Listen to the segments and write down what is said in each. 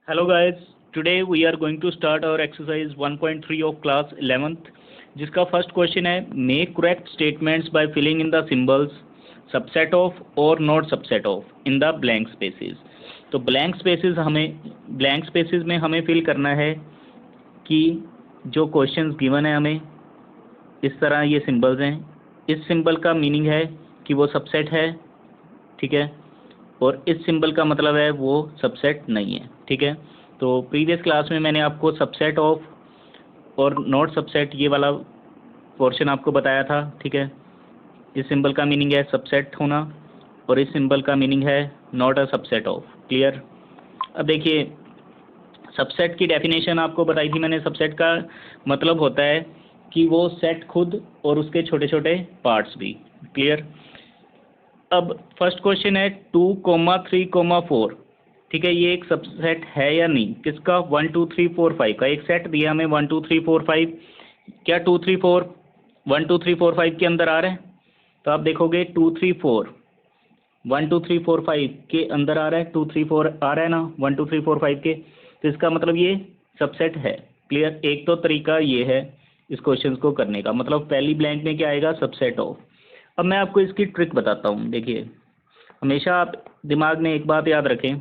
Hello guys, today we are going to start our exercise 1.3 of class 11th जिसका first question है make correct statements by filling in the symbols subset of और not subset of in the blank spaces. तो blank spaces में हमें fill करना है कि जो क्वेश्चंस गिवन है हमें इस तरह ये सिंबल्स हैं, इस सिंबल का मीनिंग है कि वो सबसेट है, ठीक है, और इस सिंबल का मतलब है वो सबसेट नहीं है, ठीक है। तो प्रीवियस क्लास में मैंने आपको सबसेट ऑफ और नॉट सबसेट ये वाला पोर्शन आपको बताया था, ठीक है। इस सिंबल का मीनिंग है सबसेट होना और इस सिंबल का मीनिंग है not a subset of. Clear. अब देखिए सबसेट की डेफिनेशन आपको बताई थी मैंने। सबसेट का मतलब होता है कि वो सेट खुद और उसके छोटे छोटे पार्ट्स भी। क्लियर। अब फर्स्ट क्वेश्चन है 2,3,4, ठीक है, ये एक सबसेट है या नहीं किसका? 1 2 3 4 5 का एक सेट दिया हमें 1 2 3 4 5। क्या 2 3 4 1 2 3 4 5 के अंदर आ रहे हैं? तो आप देखोगे 2 3 4 1 2 3 4 5 के अंदर आ रहा है, 2 3 4 आ रहा है ना 1 2 3 4 5 के, तो इसका मतलब ये सबसेट है। क्लियर। एक तो तरीका ये है इस क्वेश्चन को करने का, मतलब पहली ब्लैंक में क्या आएगा? Subset of. अब मैं आपको इसकी ट्रिक बताता हूँ। देखिए हमेशा आप दिमाग में एक बात याद रखें,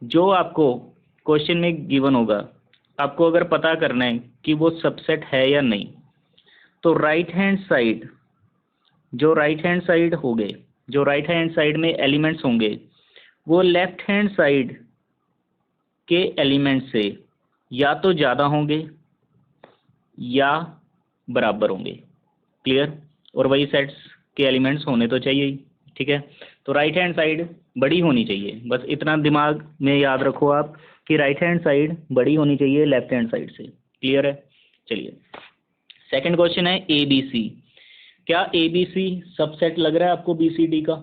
जो आपको क्वेश्चन में गिवन होगा आपको अगर पता करना है कि वो सबसेट है या नहीं, तो राइट हैंड साइड जो राइट हैंड साइड में एलिमेंट्स होंगे वो लेफ्ट हैंड साइड के एलिमेंट से या तो ज़्यादा होंगे या बराबर होंगे। क्लियर। और वही सेट्स के एलिमेंट्स होने तो चाहिए ही, ठीक है। तो राइट हैंड साइड बड़ी होनी चाहिए, बस इतना दिमाग में याद रखो आप कि राइट हैंड साइड बड़ी होनी चाहिए लेफ्ट हैंड साइड से। क्लियर है। चलिए सेकंड क्वेश्चन है ए बी सी। क्या ए बी सी सबसेट लग रहा है आपको बी सी डी का?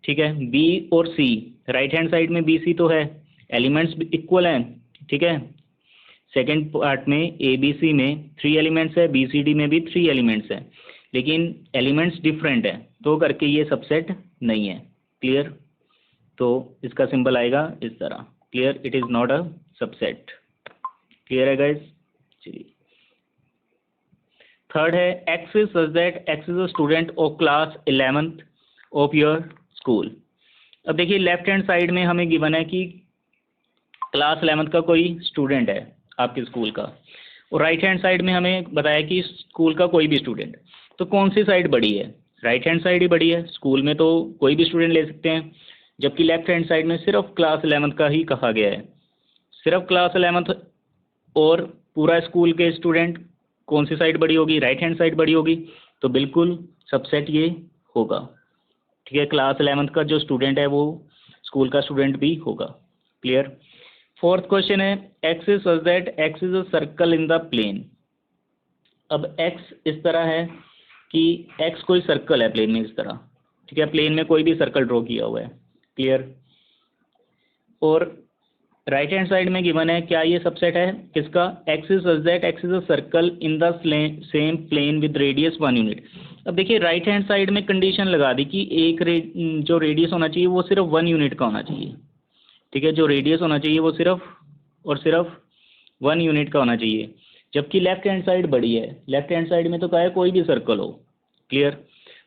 ठीक है, बी और सी राइट हैंड साइड में बी सी तो है, एलिमेंट्स इक्वल हैं, ठीक है। सेकेंड पार्ट में ए बी सी में 3 एलिमेंट्स है, बी सी डी में भी 3 एलिमेंट्स है, लेकिन एलिमेंट्स डिफरेंट है तो करके ये सबसेट नहीं है। क्लियर। तो इसका सिंबल आएगा इस तरह। Clear, it is not a subset. Clear है गाइज। चलिए थर्ड है x is such that x is a student of class 11th of your school. अब देखिए लेफ्ट हैंड साइड में हमें गिवन है कि क्लास 11th का कोई स्टूडेंट है आपके स्कूल का, और राइट हैंड साइड में हमें बताया कि स्कूल का कोई भी स्टूडेंट। तो कौन सी साइड बड़ी है? राइट हैंड साइड ही बड़ी है। स्कूल में तो कोई भी स्टूडेंट ले सकते हैं, जबकि लेफ्ट हैंड साइड में सिर्फ क्लास 11th का ही कहा गया है। सिर्फ क्लास 11th और पूरा स्कूल के स्टूडेंट, कौन सी साइड बड़ी होगी? राइट हैंड साइड बड़ी होगी। तो बिल्कुल सबसेट ये होगा, ठीक है। क्लास 11th का जो स्टूडेंट है वो स्कूल का स्टूडेंट भी होगा। क्लियर। फोर्थ क्वेश्चन है x is such that x is a circle in the plane. अब एक्स इस तरह है कि एक्स कोई सर्कल है प्लेन में इस तरह, ठीक है, प्लेन में कोई भी सर्कल ड्रॉ किया हुआ है। क्लियर। और राइट हैंड साइड में गिवन है क्या ये सबसेट है किसका? X is such that x is a circle in the same plane with radius 1 unit. अब देखिए राइट हैंड साइड में कंडीशन लगा दी कि जो रेडियस होना चाहिए वो सिर्फ 1 यूनिट का होना चाहिए, ठीक है। जो रेडियस होना चाहिए वो सिर्फ और सिर्फ 1 यूनिट का होना चाहिए, जबकि लेफ्ट हैंड साइड बड़ी है। लेफ्ट हैंड साइड में तो क्या है? कोई भी सर्कल हो। क्लियर।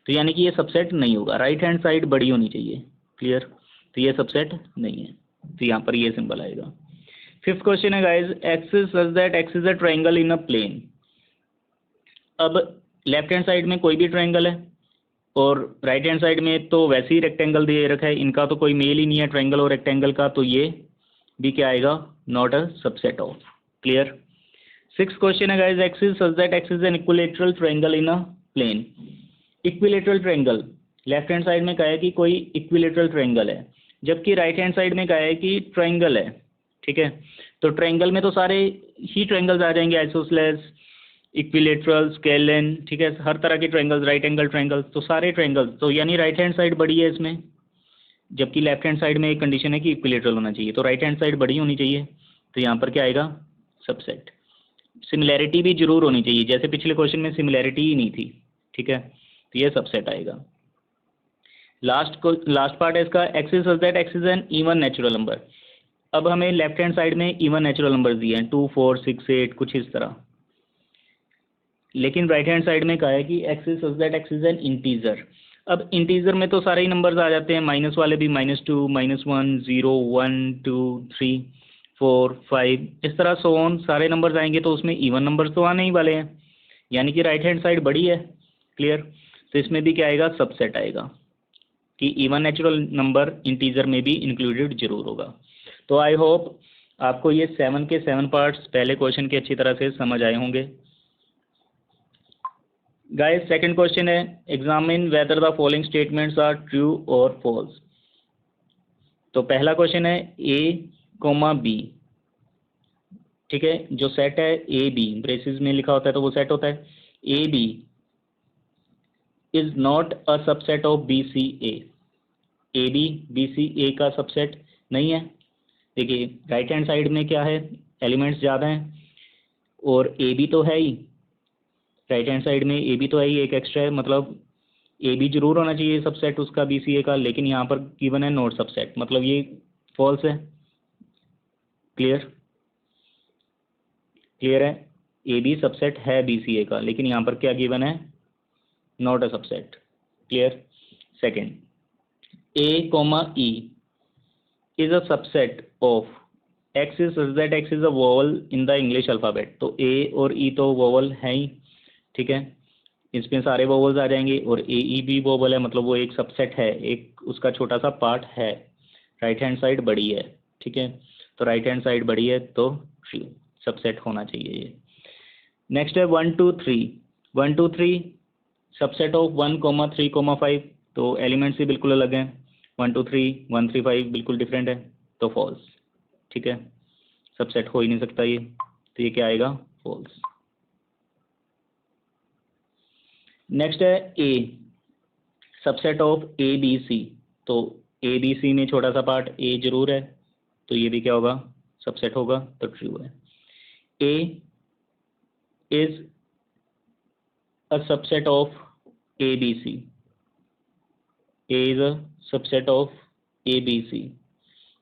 तो यानी कि ये सबसेट नहीं होगा, राइट हैंड साइड बड़ी होनी चाहिए। क्लियर। तो ये सबसेट नहीं है, तो यहाँ पर ये सिंबल आएगा। फिफ्थ क्वेश्चन है guys x is such that x is a triangle in a plane. अब लेफ्ट हैंड साइड में कोई भी ट्राइंगल है और राइट हैंड साइड में तो वैसे ही रेक्टेंगल दे रखा है, इनका तो कोई मेल ही नहीं है ट्राइंगल और रेक्टेंगल का, तो ये भी क्या आएगा? Not a subset of. Clear. Six question है guys x is such that x is an equilateral triangle in a plane. Equilateral triangle left hand side में कहा है कि कोई इक्विलेटरल ट्राइंगल है, जबकि राइट हैंड साइड में कहा है कि ट्राइंगल है, ठीक है। तो ट्राइंगल में तो सारे ही ट्राइंगल्स आ जाएंगे, आइसोसेलेस, इक्विलेटरल, स्केलन, ठीक है, हर तरह के ट्राइंगल्स, राइट एंगल ट्राइंगल्स, तो सारे ट्राइंगल्स। तो यानी राइट हैंड साइड बड़ी है इसमें, जबकि लेफ्ट हैंड साइड में एक कंडीशन है कि इक्विलेटरल होना चाहिए, तो राइट हैंड साइड बड़ी होनी चाहिए। तो यहाँ पर क्या आएगा? सबसेट। सिमिलैरिटी भी जरूर होनी चाहिए, जैसे पिछले क्वेश्चन में सिमिलैरिटी ही नहीं थी, ठीक है, तो ये सबसेट आएगा। लास्ट पार्ट है इसका x is such that x is an even natural number. अब हमें लेफ्ट हैंड साइड में इवन नेचुरल नंबर दिए हैं 2 4 6 8 कुछ इस तरह, लेकिन राइट हैंड साइड में कहा है कि x is such that x is N integer. अब इंटीजर में तो सारे ही नंबर्स आ जाते हैं, माइनस वाले भी, -2 -1 0 1 2 3 4 5 इस तरह सो ऑन सारे नंबर्स आएंगे, तो उसमें इवन नंबर्स तो आने ही वाले हैं, यानी कि राइट हैंड साइड बड़ी है। क्लियर। तो इसमें भी क्या आएगा, सबसेट आएगा कि इवन नेचुरल नंबर इंटीजर में भी इंक्लूडेड जरूर होगा। तो आई होप आपको ये 7 के 7 पार्ट्स पहले क्वेश्चन के अच्छी तरह से समझ आए होंगे। गाइस सेकंड क्वेश्चन है, examine whether the following statements are true और फॉल्स। तो पहला क्वेश्चन है ए कोमा बी, ठीक है, जो सेट है ए बी ब्रेसिस में लिखा होता है तो वो सेट होता है, ए B is not a subset of B C A B C ए का सबसेट नहीं है। देखिए राइट हैंड साइड में क्या है, एलिमेंट्स ज़्यादा हैं और ए बी तो है ही, राइट हैंड साइड में ए बी तो है ही, एक एक्स्ट्रा है, मतलब ए बी जरूर होना चाहिए सबसेट उसका बी सी ए का, लेकिन यहाँ पर गिवन है नॉट सबसेट, मतलब ये फॉल्स है। क्लियर, क्लियर है, ए बी सबसेट है बी सी ए का, लेकिन यहाँ पर क्या गिवन है, not a subset. Clear. Second, a comma e is a subset of x is such that x is a vowel in the English alphabet। तो a और e तो vowel है ही, ठीक है, इसमें सारे vowels आ जाएंगे, और a e भी vowel है, मतलब वो एक सबसेट है, एक उसका छोटा सा पार्ट है, राइट हैंड साइड बड़ी है, ठीक है, तो राइट हैंड साइड बड़ी है तो सबसेट होना चाहिए ये। नेक्स्ट है 1 2 3, 1 2 3 सबसेट ऑफ 1 3 5, तो एलिमेंट्स ही बिल्कुल अलग हैं, 1 2 3 1 3 5 बिल्कुल डिफरेंट है, तो फॉल्स, ठीक है, सबसेट हो ही नहीं सकता ये, तो ये क्या आएगा, फॉल्स। नेक्स्ट है A subset of A B C, तो ए बी सी में छोटा सा पार्ट ए जरूर है, तो ये भी क्या होगा, सबसेट होगा, तो ट्रू है। A is a subset of A B C, A is a subset of A B C.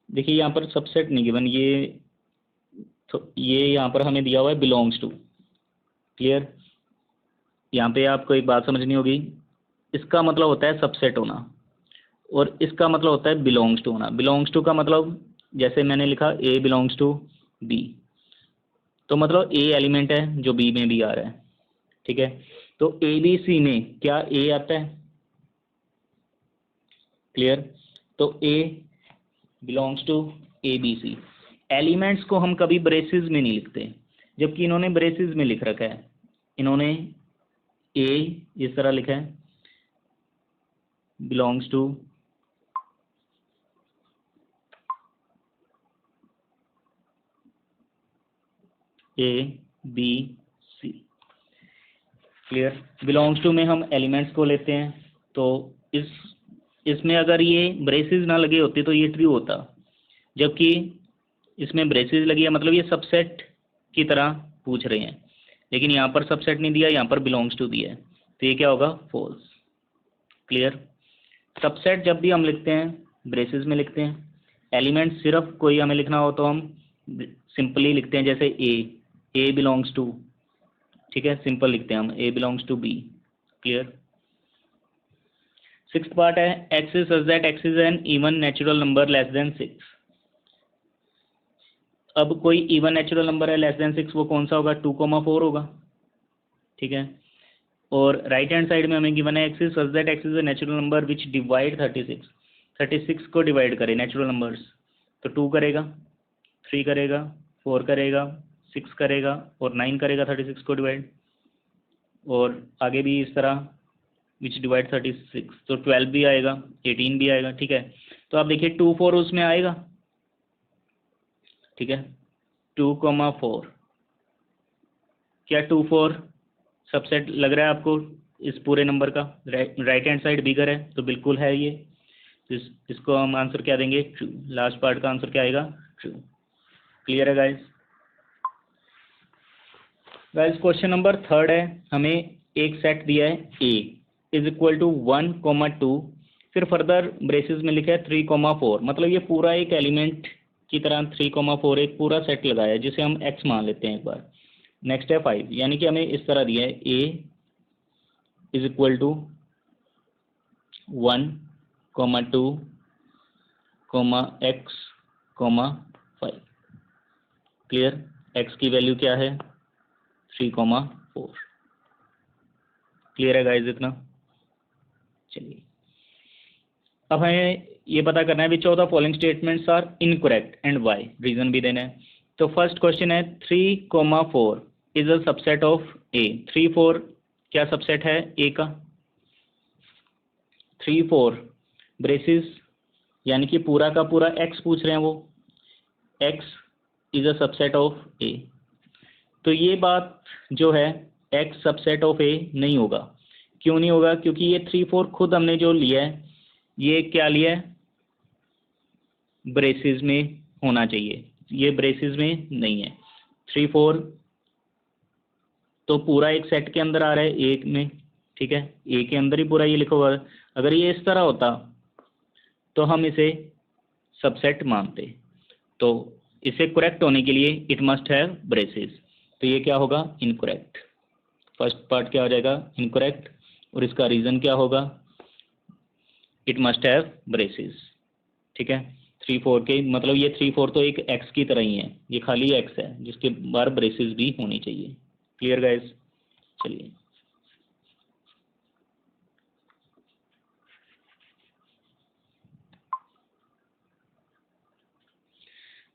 देखिए यहाँ पर सबसेट नहीं गिवन, ये यहाँ पर हमें दिया हुआ है बिलोंग्स टू। क्लियर। यहाँ पे आपको एक बात समझनी होगी, इसका मतलब होता है सबसेट होना और इसका मतलब होता है बिलोंग्स टू होना। बिलोंग्स टू का मतलब जैसे मैंने लिखा ए बिलोंग्स टू बी, तो मतलब ए एलिमेंट है जो बी में भी आ रहा है, ठीक है, तो ए बी सी में क्या ए आता है। क्लियर। तो A belongs to A B C. Elements को हम कभी ब्रेसेस में नहीं लिखते, जबकि इन्होंने ब्रेसेस में लिख रखा है, इन्होंने ए इस तरह लिखा है, belongs to A B c. Clear. Belongs to में हम एलिमेंट्स को लेते हैं, तो इसमें अगर ये ब्रेसेस ना लगे होते तो ये ट्रू होता, जबकि इसमें ब्रेसेस लगी है, मतलब ये सबसेट की तरह पूछ रहे हैं, लेकिन यहाँ पर सबसेट नहीं दिया, यहाँ पर बिलोंग्स टू दिया है, तो ये क्या होगा, फॉल्स। क्लियर। सबसेट जब भी हम लिखते हैं ब्रेसेस में लिखते हैं, एलिमेंट सिर्फ कोई हमें लिखना हो तो हम सिंपली लिखते हैं, जैसे ए बिलोंग्स टू, ठीक है, सिंपल लिखते हैं हम A belongs to B. Clear. Sixth part है, x is such that x is an even natural number less than 6। अब कोई इवन नेचुरल नंबर है लेस देन 6, वो कौन सा होगा, 2 4 होगा, ठीक है, और राइट हैंड साइड में हमें गिवन है x is such that x is a natural number which divide 36 को डिवाइड करे नेचुरल नंबर्स, तो 2 करेगा, 3 करेगा, 4 करेगा, 6 करेगा और 9 करेगा 36 को डिवाइड, और आगे भी इस तरह विच डिवाइड 36, तो 12 भी आएगा, 18 भी आएगा, ठीक है। तो आप देखिए 2 4 उसमें आएगा, ठीक है, 2 4, क्या 2 4 सबसेट लग रहा है आपको इस पूरे नंबर का, राइट हैंड साइड बिगर है तो बिल्कुल है ये, इसको हम आंसर क्या देंगे, ट्रू। लास्ट पार्ट का आंसर क्या आएगा, ट्रू। क्लियर है guys. Guys question number third है, हमें एक सेट दिया है ए इज इक्वल टू 1 2, फिर फर्दर ब्रेसेस में लिखा है 3 4, मतलब ये पूरा एक एलिमेंट की तरह 3,4 एक पूरा सेट लगाया जिसे हम x मान लेते हैं एक बार। नेक्स्ट है 5, यानी कि हमें इस तरह दिया है a is equal to 1, 2, x, 5। Clear? x की वैल्यू क्या है? 3,4। क्लियर है गाइस इतना? चलिए, अब हमें ये पता करना है which of the following statements are incorrect and why, reason भी देना है। तो फर्स्ट क्वेश्चन है 3,4 is a subset of a. 3, 4 क्या सबसेट है ए का? 3, 4 ब्रेसिस यानी कि पूरा का पूरा x पूछ रहे हैं वो, x is a subset of A. तो ये बात जो है x सबसेट ऑफ ए नहीं होगा। क्यों नहीं होगा? क्योंकि ये 3, 4 खुद हमने जो लिया है ये क्या लिया है? ब्रेसिस में होना चाहिए, ये ब्रेसिस में नहीं है। 3, 4 तो पूरा एक सेट के अंदर आ रहा है एक में, ठीक है, ए के अंदर ही पूरा ये लिखा हुआ है। अगर ये इस तरह होता तो हम इसे सबसेट मानते। तो इसे करेक्ट होने के लिए इट मस्ट हैव ब्रेसिस। तो ये क्या होगा? इनकरेक्ट। फर्स्ट पार्ट क्या हो जाएगा? इनकरेक्ट। और इसका रीजन क्या होगा? It must have braces. ठीक है, 3, 4 के मतलब ये 3, 4 तो एक एक्स की तरह ही है, ये खाली एक्स है जिसके बाहर ब्रेसिस भी होनी चाहिए। Clear guys? चलिए,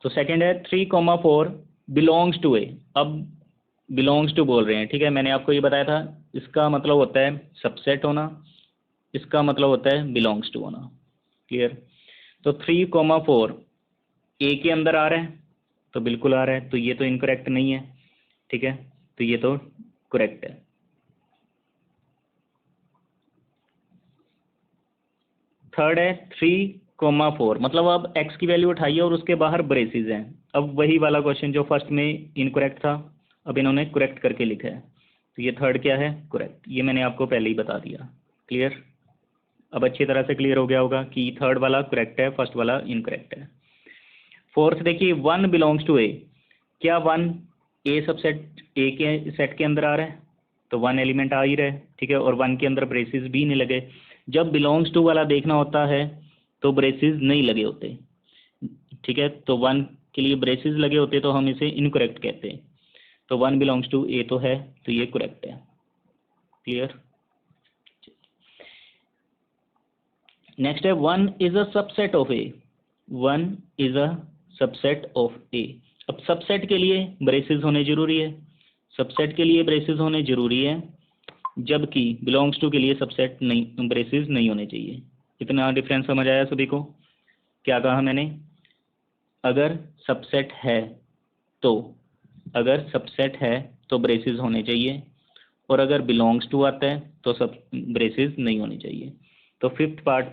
तो सेकंड है 3,4 बिलोंग्स टू ए। अब बिलोंग्स टू बोल रहे हैं, ठीक है, मैंने आपको ये बताया था इसका मतलब होता है सबसेट होना, इसका मतलब होता है बिलोंग्स टू होना। क्लियर? तो 3,4 ए के अंदर आ रहा है तो बिल्कुल आ रहा है, तो ये तो इनकरेक्ट नहीं है। ठीक है, तो ये तो करेक्ट है। थर्ड है 3,4 मतलब अब x की वैल्यू उठाइए और उसके बाहर ब्रेसिस हैं। अब वही वाला क्वेश्चन जो फर्स्ट में इनकरेक्ट था, अब इन्होंने करेक्ट करके लिखा है। तो ये थर्ड क्या है? करेक्ट। ये मैंने आपको पहले ही बता दिया। क्लियर? अब अच्छी तरह से क्लियर हो गया होगा कि थर्ड वाला करेक्ट है, फर्स्ट वाला इनकरेक्ट है। फोर्थ देखिए 1 बिलोंग्स टू ए। क्या 1 ए सबसेट ए के सेट के अंदर आ रहा है? तो 1 एलिमेंट आ ही रहा है, ठीक है, और 1 के अंदर ब्रेसिस भी नहीं लगे। जब बिलोंग्स टू वाला देखना होता है तो ब्रेसिस नहीं लगे होते, ठीक है, तो 1 के लिए ब्रेसिस लगे होते तो हम इसे इनकरेक्ट कहते हैं। तो 1 बिलोंग्स टू ए तो है, तो ये करेक्ट है। क्लियर? नेक्स्ट है 1 is a subset of A. 1 is a subset of A. अब सबसेट के लिए ब्रेसिस होने जरूरी है, सबसेट के लिए ब्रेसिस होने जरूरी है, जबकि बिलोंग्स टू के लिए सबसेट नहीं, ब्रेसिस नहीं होने चाहिए। इतना डिफरेंस समझ आया सभी को? क्या कहा मैंने? अगर सबसेट है तो अगर सबसेट है तो ब्रेसिस होने चाहिए, और अगर बिलोंग्स टू आता है तो सब ब्रेसिस नहीं होने चाहिए। तो फिफ्थ पार्ट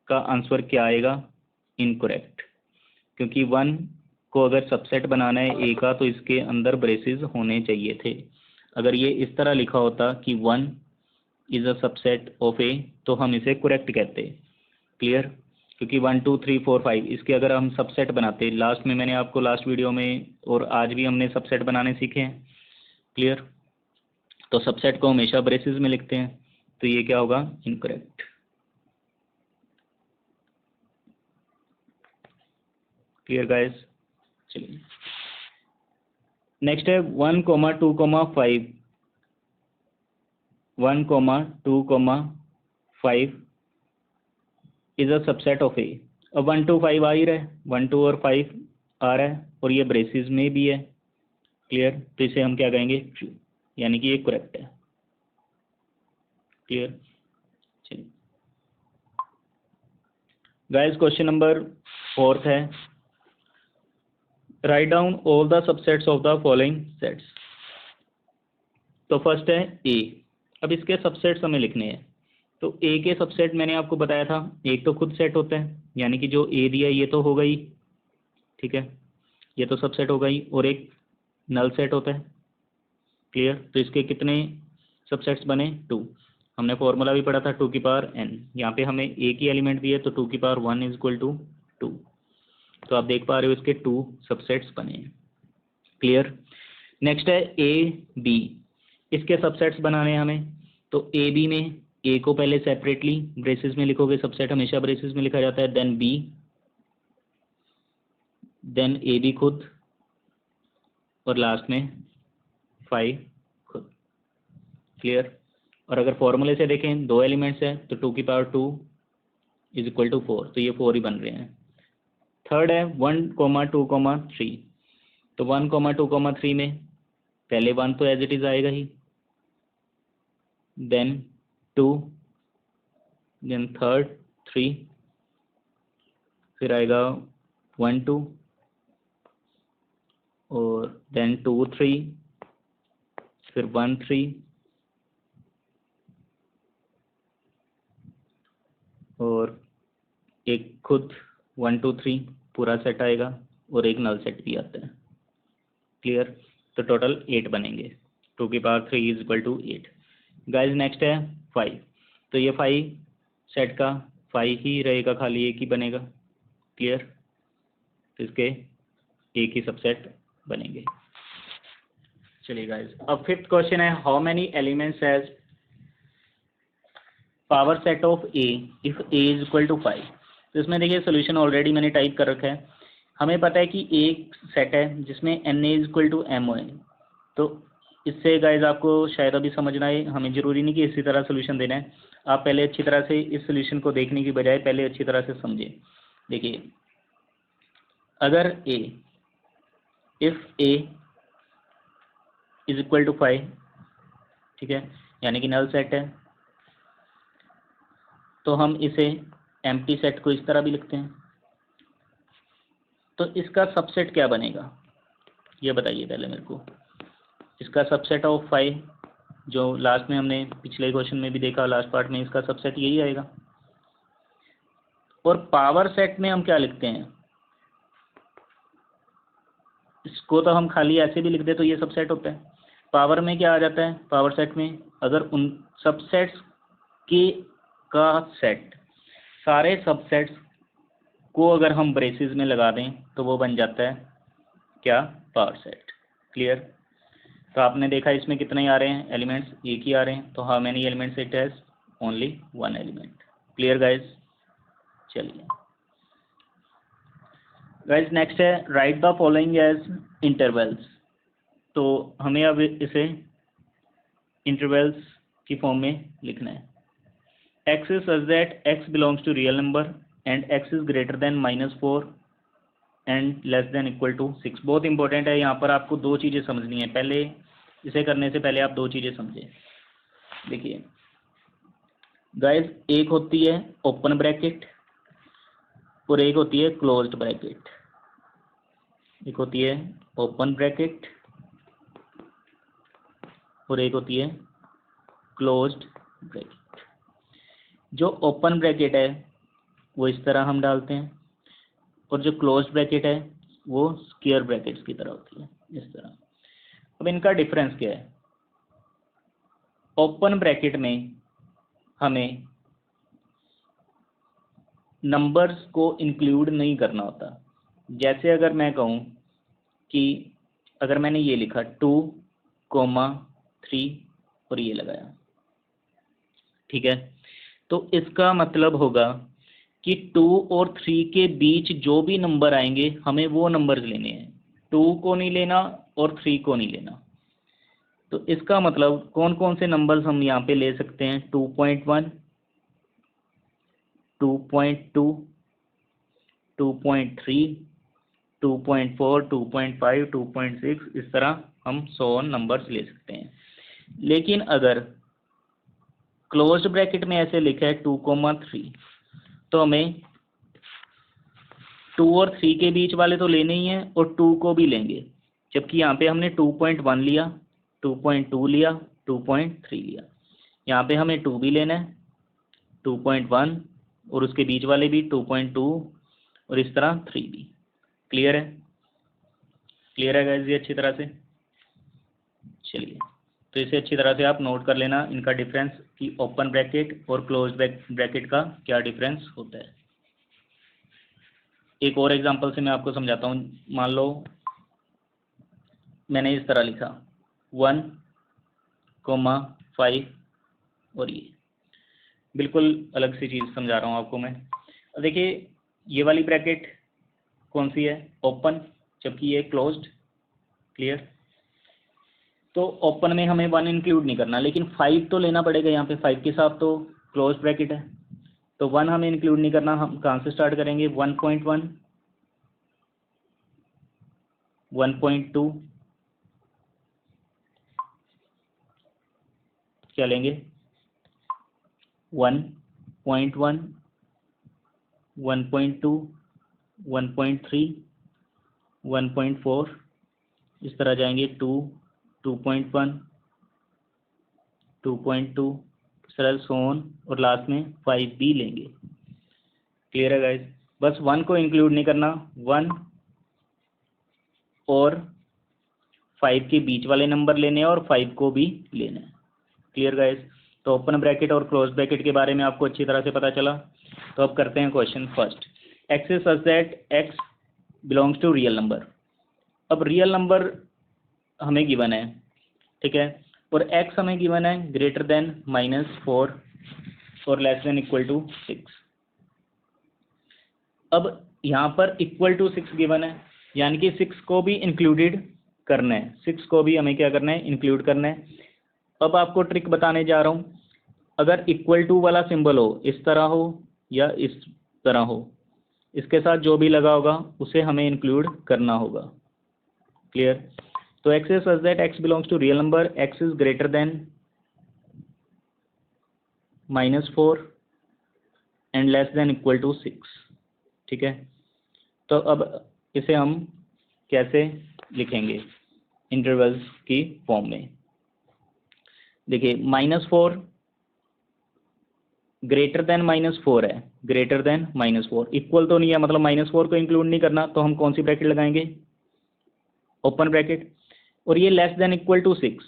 का आंसर क्या आएगा? इनकरेक्ट। क्योंकि 1 को अगर सबसेट बनाना है ए का तो इसके अंदर ब्रेसिस होने चाहिए थे। अगर ये इस तरह लिखा होता कि 1 is a subset of A तो हम इसे करेक्ट कहते। क्लियर? क्योंकि 1, 2, 3, 4, 5 इसके अगर हम सबसेट बनाते, लास्ट में मैंने आपको लास्ट वीडियो में और आज भी हमने सबसेट बनाने सीखे हैं। क्लियर? तो सबसेट को हमेशा ब्रेसिस में लिखते हैं, तो ये क्या होगा? इनकरेक्ट। Clear guys? चलिए, नेक्स्ट है 1, 2, 5। 1, 2, 5 is a subset of A. अब 1, 2, 5 आ ही रहा है, 1, 2 और 5 आ रहा है और ये ब्रेसिस में भी है। क्लियर? तो इसे हम क्या कहेंगे? ट्रू, यानी कि ये करेक्ट है। क्लियर? चलिए गाइस, क्वेश्चन नंबर 4 है, write down all the subsets of the following sets. तो फर्स्ट है ए। अब इसके सबसेट्स हमें लिखने हैं। तो ए के सबसेट मैंने आपको बताया था, एक तो खुद सेट होता है, यानी कि जो ए दिया ये तो होगा ही, ठीक है, ये तो सबसेट होगा ही, और एक नल सेट होता है। क्लियर? तो इसके कितने सबसेट्स बने? 2। हमने फॉर्मूला भी पढ़ा था 2 की पावर n। यहाँ पे हमें ए की एलिमेंट दी है तो 2 की पावर 1 इज इक्वल टू 2। तो आप देख पा रहे हो इसके 2 सबसेट्स बने हैं। क्लियर। नेक्स्ट है ए बी, इसके सबसेट्स बनाने हैं हमें। तो ए बी में ए को पहले सेपरेटली ब्रेसेस में लिखोगे, सबसेट हमेशा ब्रेसेस में लिखा जाता है, then b, then a b खुद, और लास्ट में 5 खुद। क्लियर। और अगर फॉर्मूले से देखें 2 एलिमेंट्स है तो 2 की पावर 2 इज इक्वल टू 4, तो ये 4 ही बन रहे हैं। थर्ड है 1, 2, 3, तो 1, 2, 3 में पहले 1 तो एज इट इज आएगा ही, देन 2, देन थर्ड 3, फिर आएगा 1 2, और देन 2 3, फिर 1 3, और एक खुद 1 2 3 पूरा सेट आएगा, और एक नल सेट भी आता है। क्लियर। तो टोटल 8 बनेंगे, 2 की power 3 is equal to 8। Guys next है 5, तो ये 5 सेट का 5 ही रहेगा, खाली एक ही बनेगा। क्लियर। तो इसके एक ही सबसेट बनेंगे। चलिए गाइज, अब फिफ्थ क्वेश्चन है, how many elements has power set of a if a is equal to 5। तो इसमें देखिए सोल्यूशन ऑलरेडी मैंने टाइप कर रखा है। हमें पता है कि एक सेट है जिसमें n a is equal to m o है, तो इससे गाइज आपको शायद अभी समझना है, हमें ज़रूरी नहीं कि इसी तरह सोल्यूशन देना है। आप पहले अच्छी तरह से इस सोल्यूशन को देखने की बजाय पहले अच्छी तरह से समझें। देखिए, अगर A, if A is equal to 5, ठीक है, यानी कि नल सेट है, तो हम इसे एम्प्टी सेट को इस तरह भी लिखते हैं। तो इसका सबसेट क्या बनेगा ये बताइए पहले मेरे को। इसका सबसेट ऑफ 5, जो लास्ट में हमने पिछले क्वेश्चन में भी देखा, लास्ट पार्ट में, इसका सबसेट यही आएगा। और पावर सेट में हम क्या लिखते हैं, इसको तो हम खाली ऐसे भी लिख दे तो ये सबसेट होता है। पावर में क्या आ जाता है, पावर सेट में अगर उन सबसेट्स के का सेट, सारे सबसेट्स को अगर हम ब्रेसेस में लगा दें तो वो बन जाता है क्या, पावर सेट। क्लियर। तो आपने देखा इसमें कितने आ रहे हैं एलिमेंट्स, एक ही आ रहे हैं। तो how many elements it has, only 1 element. Clear guys. चलिए गाइज नेक्स्ट है, write the following as intervals. तो हमें अब इसे इंटरवल्स की फॉर्म में लिखना है। x is such that x belongs to real number and x is greater than -4 and less than equal to 6। बहुत इंपॉर्टेंट है, यहाँ पर आपको 2 चीज़ें समझनी है। पहले इसे करने से पहले आप 2 चीज़ें समझें। देखिए गाइस, एक होती है ओपन ब्रैकेट और एक होती है क्लोज्ड ब्रैकेट। एक होती है ओपन ब्रैकेट और एक होती है क्लोज्ड ब्रैकेट। जो ओपन ब्रैकेट है वो इस तरह हम डालते हैं, और जो क्लोज्ड ब्रैकेट है वो स्क्वायर ब्रैकेट्स की तरह होती है, इस तरह। अब इनका डिफरेंस क्या है, ओपन ब्रैकेट में हमें नंबर्स को इंक्लूड नहीं करना होता। जैसे अगर मैं कहूँ कि अगर मैंने ये लिखा 2, 3 और ये लगाया, ठीक है, तो इसका मतलब होगा कि 2 और 3 के बीच जो भी नंबर आएंगे हमें वो नंबर्स लेने हैं, 2 को नहीं लेना और 3 को नहीं लेना। तो इसका मतलब कौन कौन से नंबर्स हम यहाँ पे ले सकते हैं, 2.1, 2.2, 2.3, 2.4, 2.5, 2.6, इस तरह हम 100 नंबर्स ले सकते हैं। लेकिन अगर क्लोज्ड ब्रैकेट में ऐसे लिखा है 2.3, तो हमें 2 और 3 के बीच वाले तो लेने ही हैं और 2 को भी लेंगे, जबकि यहाँ पे हमने 2.1 लिया, 2.2 लिया, 2.3 लिया। यहाँ पे हमें 2 भी लेना है, 2.1 और उसके बीच वाले भी 2.2 और इस तरह 3 भी। क्लियर है, क्लियर है गाइस ये अच्छी तरह से। चलिए, तो इसे अच्छी तरह से आप नोट कर लेना इनका डिफरेंस, कि ओपन ब्रैकेट और क्लोज ब्रैकेट का क्या डिफरेंस होता है। एक और एग्जांपल से मैं आपको समझाता हूँ। मान लो मैंने इस तरह लिखा 1,5 और ये बिल्कुल अलग सी चीज़ समझा रहा हूँ आपको मैं। अब देखिए ये वाली ब्रैकेट कौन सी है, ओपन, जबकि ये क्लोज्ड। क्लियर। तो ओपन में हमें 1 इंक्लूड नहीं करना, लेकिन 5 तो लेना पड़ेगा यहाँ पे, 5 के साथ तो क्लोज ब्रैकेट है, तो 1 हमें इंक्लूड नहीं करना। हम कहाँ से स्टार्ट करेंगे, 1.1, 1.2, क्या लेंगे 1.1, 1.2, 1.3, 1.4, इस तरह जाएंगे 2, 2.1, 2.2, सरल सोन, और लास्ट में 5 भी लेंगे। क्लियर है गाइज। बस 1 को इंक्लूड नहीं करना, 1 और 5 के बीच वाले नंबर लेने हैं और 5 को भी लेना है। Clear guys. तो ओपन ब्रैकेट और क्लोज ब्रैकेट के बारे में आपको अच्छी तरह से पता चला। तो अब करते हैं question first. X is such that x belongs to real number. अब रियल नंबर हमें गिवन है, ठीक है, और एक्स हमें गिवन है ग्रेटर देन -4 और लेस देन इक्वल टू 6। अब यहाँ पर इक्वल टू 6 गिवन है, यानी कि 6 को भी इंक्लूडेड करना है, 6 को भी हमें क्या करना है, इंक्लूड करना है। अब आपको ट्रिक बताने जा रहा हूँ। अगर इक्वल टू वाला सिंबल हो, इस तरह हो या इस तरह हो, इसके साथ जो भी लगा होगा उसे हमें इंक्लूड करना होगा। क्लियर। तो x is such that x belongs to real number, x is greater than -4 and less than equal to 6। ठीक है। तो अब इसे हम कैसे लिखेंगे इंटरवल्स की फॉर्म में। देखिए -4 ग्रेटर देन -4 है, ग्रेटर देन -4, इक्वल तो नहीं है, मतलब -4 को इंक्लूड नहीं करना, तो हम कौन सी ब्रैकेट लगाएंगे, ओपन ब्रैकेट। और ये less than equal to 6,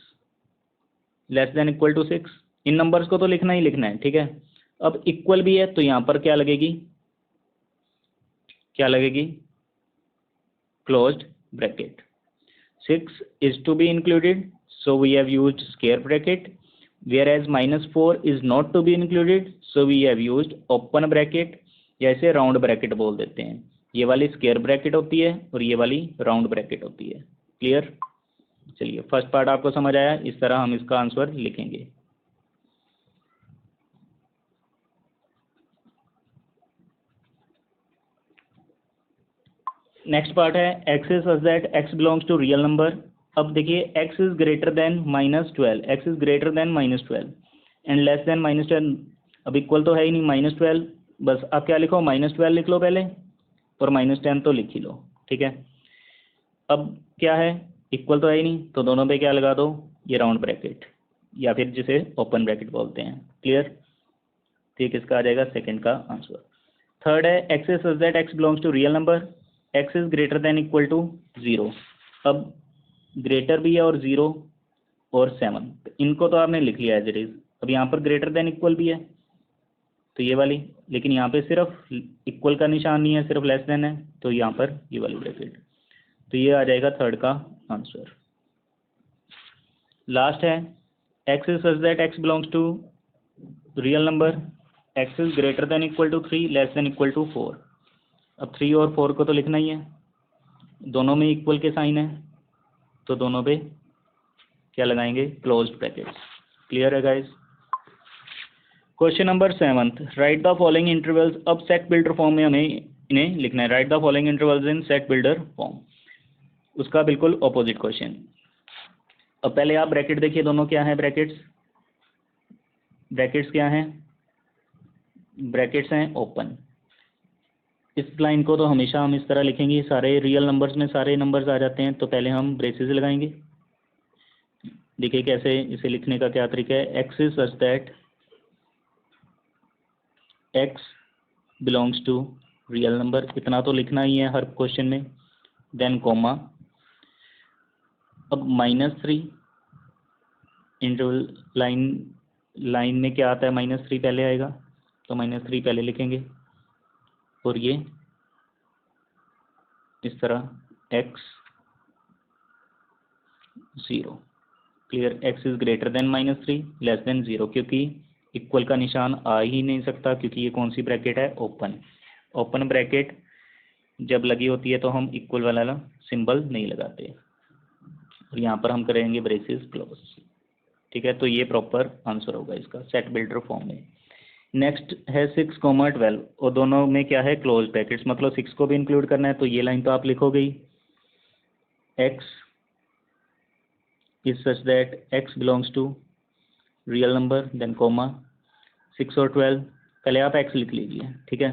less than equal to 6, इन नंबर्स को तो लिखना ही लिखना है। ठीक है। अब इक्वल भी है तो यहाँ पर क्या लगेगी, क्या लगेगी, closed bracket. 6 is to be included, so we have used square bracket, whereas -4 is not to be included, so we have used open bracket, या इसे राउंड ब्रैकेट बोल देते हैं। ये वाली स्क्वायर ब्रैकेट होती है और ये वाली राउंड ब्रैकेट होती है। क्लियर। चलिए फर्स्ट पार्ट आपको समझ आया, इस तरह हम इसका आंसर लिखेंगे। नेक्स्ट पार्ट है x is such that x belongs to real number. अब देखिए x is greater than -12, x is greater than -12 and less than -10। अब इक्वल तो है ही नहीं, -12, बस आप क्या लिखो, -12 लिख लो पहले और -10 तो लिख ही लो। ठीक है। अब क्या है, इक्वल तो है ही नहीं, तो दोनों पे क्या लगा दो, ये राउंड ब्रैकेट, या फिर जिसे ओपन ब्रैकेट बोलते हैं। क्लियर। ठीक, इसका आ जाएगा सेकंड का आंसर। थर्ड है x is such that x belongs to real number, x is greater than equal to 0। अब ग्रेटर भी है और 0 और 7, इनको तो आपने लिख लिया एज इट इज। अब यहाँ पर ग्रेटर देन इक्वल भी है तो ये वाली, लेकिन यहाँ पे सिर्फ इक्वल का निशान नहीं है, सिर्फ लेस देन है, तो यहाँ पर ये वाली ब्रैकेट। तो ये आ जाएगा थर्ड का आंसर। लास्ट है x is such that x belongs to real number, x is greater than equal to 3, less than equal to 4। अब 3 और 4 को तो लिखना ही है, दोनों में इक्वल के साइन है, तो दोनों पे क्या लगाएंगे, क्लोज्ड ब्रैकेट्स। क्लियर है guys. Question number 7, right the following intervals. अब सेट बिल्डर फॉर्म में हमें इन्हें लिखना है, write the following intervals in set builder form. उसका बिल्कुल ऑपोजिट क्वेश्चन। अब पहले आप ब्रैकेट देखिए, दोनों क्या है ब्रैकेट्स, ब्रैकेट्स क्या हैं, ब्रैकेट्स हैं ओपन। इस लाइन को तो हमेशा हम इस तरह लिखेंगे, सारे रियल नंबर्स में सारे नंबर्स आ जाते हैं, तो पहले हम ब्रेसेस लगाएंगे। देखिए कैसे इसे लिखने का क्या तरीका है, x is such that x belongs to real number, इतना तो लिखना ही है हर क्वेश्चन में, देन कॉमा। अब -3 इंटरवल लाइन में क्या आता है, -3 पहले आएगा, तो -3 पहले लिखेंगे, और ये इस तरह x 0, clear. x is greater then -3 less then 0, क्योंकि इक्वल का निशान आ ही नहीं सकता, क्योंकि ये कौन सी ब्रैकेट है, ओपन। ओपन ब्रैकेट जब लगी होती है तो हम इक्वल वाला सिंबल नहीं लगाते, और यहाँ पर हम करेंगे ब्रेसेस क्लोज, ठीक है। तो ये प्रॉपर आंसर होगा इसका सेट बिल्डर फॉर्म में। नेक्स्ट है 6,12, और दोनों में क्या है, क्लोज ब्रैकेट्स, मतलब 6 को भी इंक्लूड करना है, तो ये लाइन तो आप लिखोगे ही, x is such that x belongs to real number, then comma 6 और 12, पहले आप x लिख लीजिए, ठीक है।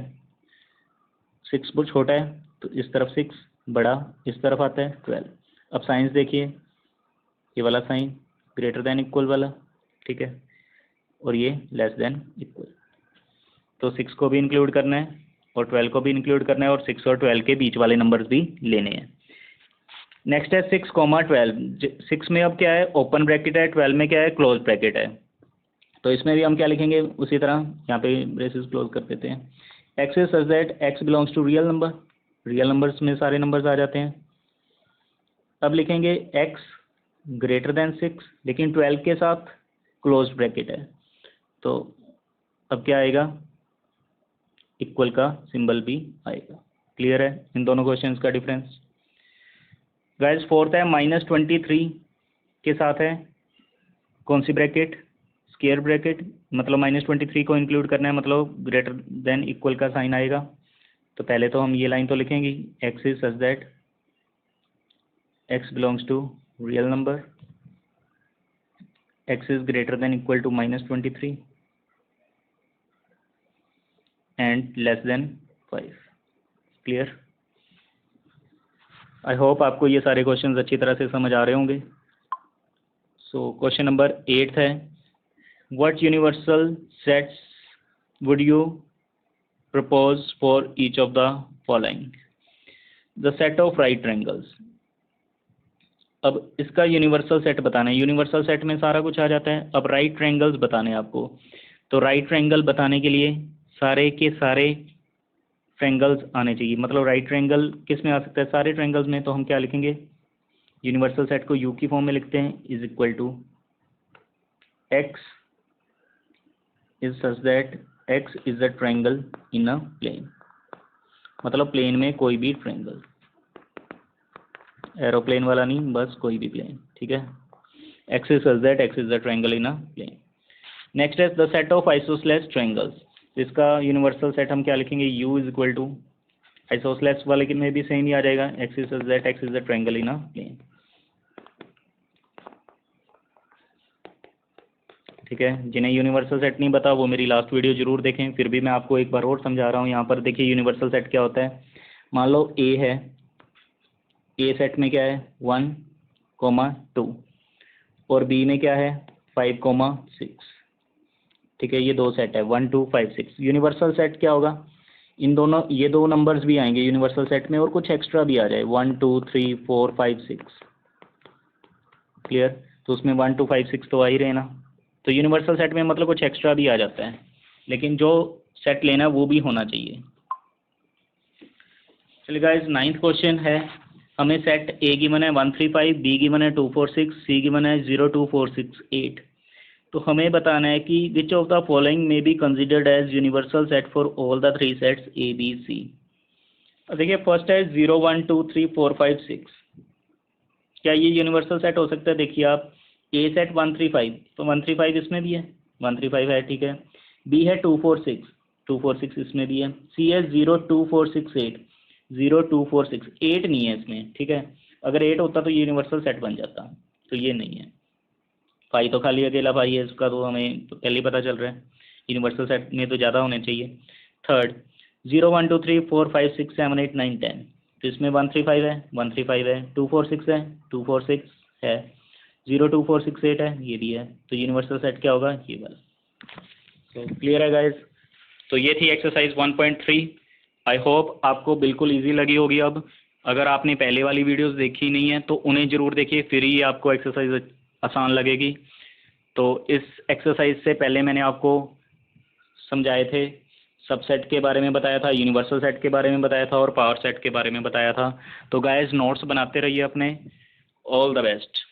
6 बहुत छोटा है तो इस तरफ 6, बड़ा इस तरफ आता है 12। अब साइंस देखिए, ये वाला साइन ग्रेटर देन इक्वल वाला, ठीक है, और ये लेस देन इक्वल, तो 6 को भी इंक्लूड करना है और 12 को भी इंक्लूड करना है, और 6 और 12 के बीच वाले नंबर्स भी लेने हैं। नेक्स्ट है 6,12, 6 में अब क्या है, ओपन ब्रैकेट है, 12 में क्या है, क्लोज ब्रैकेट है, तो इसमें भी हम क्या लिखेंगे, उसी तरह यहाँ पे ब्रेसेस क्लोज कर देते हैं। x is such that x belongs to real number, real numbers में सारे नंबर्स आ जाते हैं। अब लिखेंगे x ग्रेटर देन 6, लेकिन 12 के साथ क्लोज ब्रैकेट है, तो अब क्या आएगा, इक्वल का सिंबल भी आएगा। क्लियर है इन दोनों क्वेश्चंस का डिफरेंस। गाइस फोर्थ है -23 के साथ है कौन सी ब्रैकेट, स्क्वायर ब्रैकेट, मतलब -23 को इंक्लूड करना है, मतलब ग्रेटर देन इक्वल का साइन आएगा। तो पहले तो हम ये लाइन तो लिखेंगे, x is such that x belongs to real number, x is greater than equal to -23 and less than 5। Clear. I hope आपको ये सारे क्वेश्चंस अच्छी तरह से समझ आ रहे होंगे। सो क्वेश्चन नंबर 8 है, what universal sets would you propose for each of the following, the set of right triangles. अब इसका यूनिवर्सल सेट बताना है, यूनिवर्सल सेट में सारा कुछ आ जाता है, अब राइट ट्रायंगल्स बताने हैं आपको। तो राइट ट्रायंगल बताने के लिए सारे के सारे ट्रायंगल्स आने चाहिए, मतलब राइट ट्रायंगल किस में आ सकता है, सारे ट्रायंगल्स में। तो हम क्या लिखेंगे, यूनिवर्सल सेट को यू की फॉर्म में लिखते हैं, is equal to x is such that x is a triangle in a plane, मतलब प्लेन में कोई भी ट्रायंगल, एरोप्लेन वाला नहीं, बस कोई भी प्लेन, ठीक है। x is such that x is a triangle in a plane. Next है the set of isosceles triangles, इसका यूनिवर्सल सेट हम क्या लिखेंगे, u is equal to isosceles वाले में भी सेम ही आ जाएगा, x is such that x is a triangle in a plane, ठीक है। जिन्हें यूनिवर्सल सेट नहीं पता वो मेरी लास्ट वीडियो जरूर देखें, फिर भी मैं आपको एक बार और समझा रहा हूँ। यहाँ पर देखिए यूनिवर्सल सेट क्या होता है, मान लो a है, a सेट में क्या है 1,2 और b में क्या है 5,6, ठीक है। ये दो सेट है 1, 2, 5, 6। यूनिवर्सल सेट क्या होगा, इन दोनों ये दो नंबर्स भी आएंगे यूनिवर्सल सेट में और कुछ एक्स्ट्रा भी आ जाए 1, 2, 3, 4, 5, 6। क्लियर। तो उसमें 1, 2, 5, 6 तो आ ही रहे ना, तो यूनिवर्सल सेट में मतलब कुछ एक्स्ट्रा भी आ जाता है, लेकिन जो सेट लेना है वो भी होना चाहिए। चलिए गाइस 9th क्वेश्चन है, हमें सेट ए गिवन है 135, बी गिवन है 246, सी गिवन है 0, 2, 4, 6, 8। तो हमें बताना है कि विच ऑफ द फॉलोइंग में be considered as universal set for all the 3 sets A B C. देखिए फर्स्ट है 0, 1, 2, 3, 4, 5, 6, क्या ये यूनिवर्सल सेट हो सकता है, देखिए आप ए सेट 135, तो 135 इसमें भी है, 135 है, ठीक है। बी है 246, 246 इसमें भी है। सी है 0, 2, 4, 6, 8, 0, 2, 4, 6, 8 नहीं है इसमें, ठीक है। अगर 8 होता तो ये यूनिवर्सल सेट बन जाता, तो ये नहीं है। फाई तो खाली अकेला फाई है, इसका तो हमें तो पहले ही पता चल रहा है, यूनिवर्सल सेट में तो ज़्यादा होने चाहिए। थर्ड 0, 1, 2, 3, 4, 5, 6, 7, 8, 9, 10, तो इसमें 135 है, 135 है, 246 है, 246 है, 0, 2, 4, 6, 8 है, ये भी है, तो यूनिवर्सल सेट क्या होगा, ये वाला। तो क्लियर है गाइस। तो ये थी एक्सरसाइज 1.3। आई होप आपको बिल्कुल इजी लगी होगी। अब अगर आपने पहले वाली वीडियोस देखी नहीं है तो उन्हें ज़रूर देखिए, फिर ही आपको एक्सरसाइज आसान लगेगी। तो इस एक्सरसाइज से पहले मैंने आपको समझाए थे सबसेट के बारे में बताया था, यूनिवर्सल सेट के बारे में बताया था और पावर सेट के बारे में बताया था। तो गाइस नोट्स बनाते रहिए अपने। All the best.